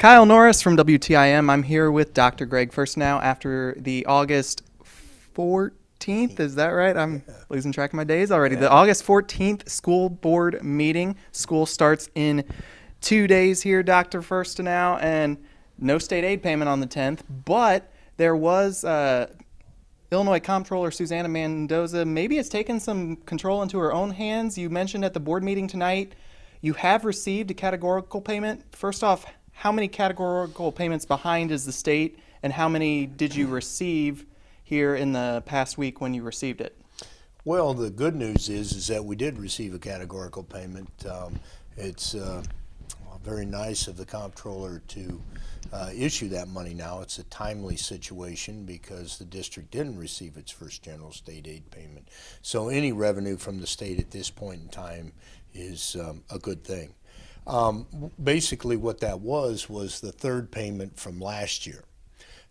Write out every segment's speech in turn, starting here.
Kyle Norris from WTIM. I'm here with Dr. Gregg Fuerstenau after the August 14th. Is that right? I'm losing track of my days already. The August 14th school board meeting. School starts in 2 days here, Dr. Fuerstenau, and no state aid payment on the 10th. But there was Illinois Comptroller Susanna Mendoza maybe has taken some control into her own hands. You mentioned at the board meeting tonight you have received a categorical payment. First off, how many categorical payments behind is the state, and how many did you receive here in the past week when you received it? Well, the good news is that we did receive a categorical payment. It's very nice of the comptroller to issue that money now. It's a timely situation because the district didn't receive its first general state aid payment. So any revenue from the state at this point in time is a good thing. Basically what that was the third payment from last year.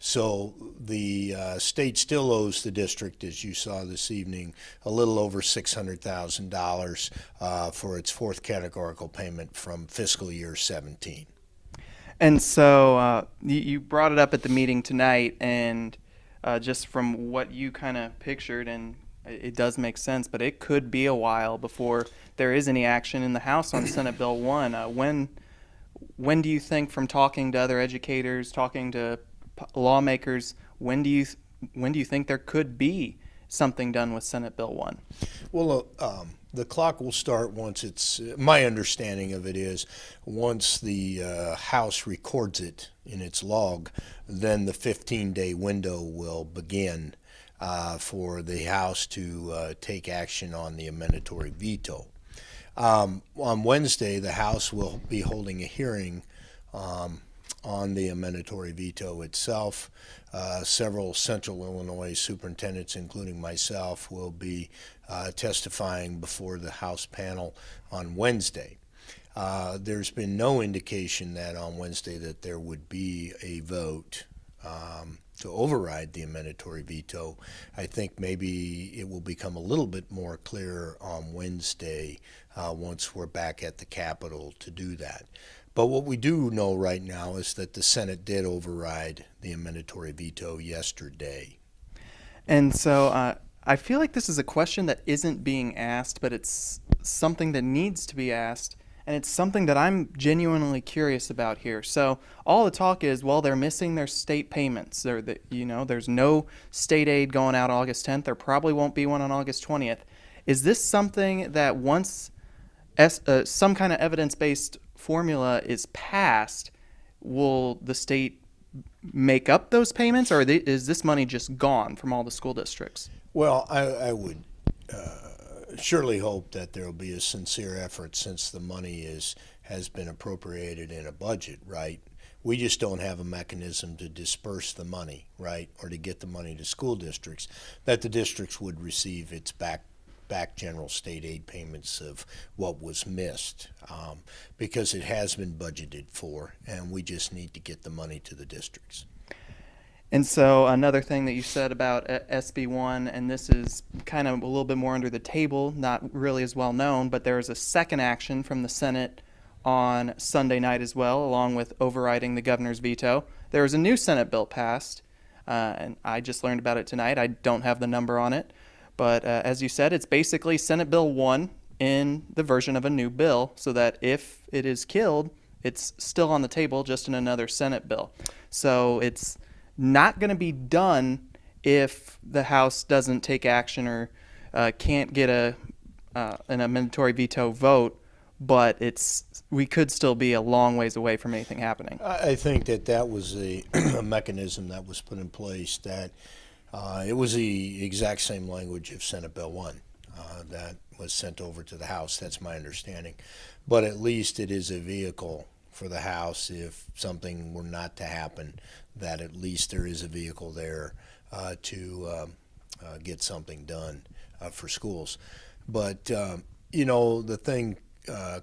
So the state still owes the district, as you saw this evening, a little over $600,000 for its fourth categorical payment from fiscal year 17. And so you brought it up at the meeting tonight, and just from what you kind of pictured, and it does make sense, but it could be a while before there is any action in the House on Senate Bill 1. When do you think, from talking to other educators, talking to lawmakers, when do you think there could be something done with Senate Bill 1? Well, the clock will start once it's, my understanding of it is, once the House records it in its log, then the 15-day window will begin for the House to take action on the amendatory veto. On Wednesday, the House will be holding a hearing on the amendatory veto itself. Several Central Illinois superintendents, including myself, will be testifying before the House panel on Wednesday. There's been no indication that on Wednesday that there would be a vote to override the amendatory veto. I think maybe it will become a little bit more clear on Wednesday once we're back at the Capitol to do that. But what we do know right now is that the Senate did override the amendatory veto yesterday. And so I feel like this is a question that isn't being asked, but it's something that needs to be asked, and it's something that I'm genuinely curious about here. So all the talk is, well, they're missing their state payments. There's no state aid going out August 10th. There probably won't be one on August 20th. Is this something that once some kind of evidence-based formula is passed, will the state make up those payments, or is this money just gone from all the school districts? Well, I would surely hope that there will be a sincere effort, since the money has been appropriated in a budget, right? We just don't have a mechanism to disperse the money, right, or to get the money to school districts, that the districts would receive its back general state aid payments of what was missed, because it has been budgeted for, and we just need to get the money to the districts. And so another thing that you said about SB 1, and this is kind of a little bit more under the table, not really as well known, but there is a second action from the Senate on Sunday night as well, along with overriding the governor's veto. There was a new Senate bill passed, and I just learned about it tonight. I don't have the number on it. But as you said, it's basically Senate Bill 1 in the version of a new bill, so that if it is killed, it's still on the table, just in another Senate bill. So it's not going to be done if the House doesn't take action or can't get an amendatory veto vote, but we could still be a long ways away from anything happening. I think that was a mechanism that was put in place, that it was the exact same language of Senate Bill 1 that was sent over to the House. That's my understanding. But at least it is a vehicle for the House if something were not to happen, that at least there is a vehicle there to get something done for schools. But, the thing,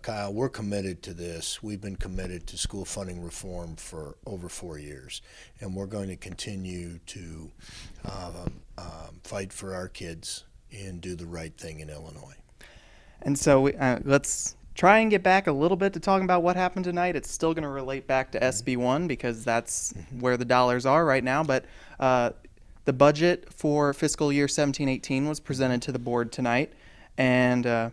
Kyle, we're committed to this. We've been committed to school funding reform for over 4 years, and we're going to continue to fight for our kids and do the right thing in Illinois. And so let's try and get back a little bit to talking about what happened tonight. It's still going to relate back to SB1 because that's where the dollars are right now. But the budget for fiscal year 17-18 was presented to the board tonight. And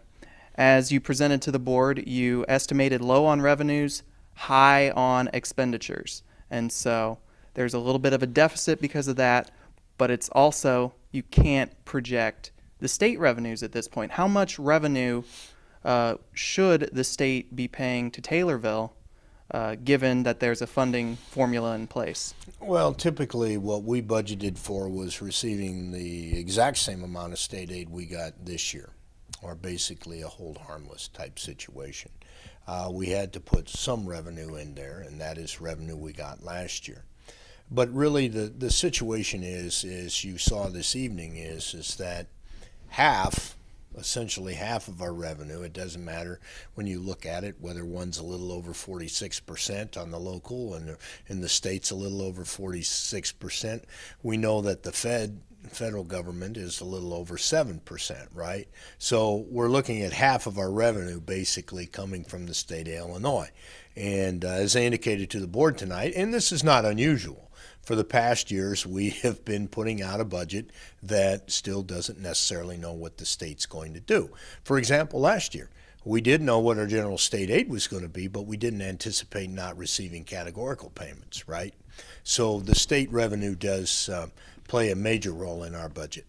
as you presented to the board, you estimated low on revenues, high on expenditures. And so there's a little bit of a deficit because of that, but it's also, you can't project the state revenues at this point. How much revenue should the state be paying to Taylorville, given that there's a funding formula in place? Well, typically what we budgeted for was receiving the exact same amount of state aid we got this year, or basically a hold harmless type situation. We had to put some revenue in there, and that is revenue we got last year. But really the situation is you saw this evening, is that essentially half of our revenue, it doesn't matter when you look at it, whether one's a little over 46% on the local and in the state's a little over 46%. We know that the federal government is a little over 7%, right? So we're looking at half of our revenue basically coming from the state of Illinois. And as I indicated to the board tonight, and this is not unusual, for the past years, we have been putting out a budget that still doesn't necessarily know what the state's going to do. For example, last year, we did know what our general state aid was going to be, but we didn't anticipate not receiving categorical payments, right? So the state revenue does play a major role in our budget.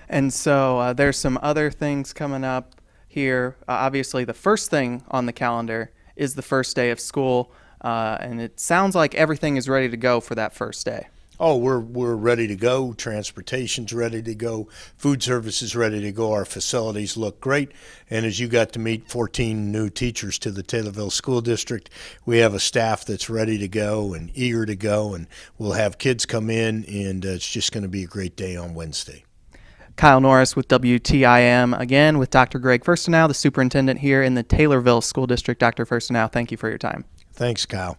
And so there's some other things coming up here. Obviously, the first thing on the calendar is the first day of school. And it sounds like everything is ready to go for that first day. Oh, we're ready to go. Transportation's ready to go. Food service is ready to go. Our facilities look great. And as you got to meet 14 new teachers to the Taylorville School District, we have a staff that's ready to go and eager to go. And we'll have kids come in, and it's just going to be a great day on Wednesday. Kyle Norris with WTIM, again with Dr. Gregg Fuerstenau, the superintendent here in the Taylorville School District. Dr. Fuerstenau, thank you for your time. Thanks, Kyle.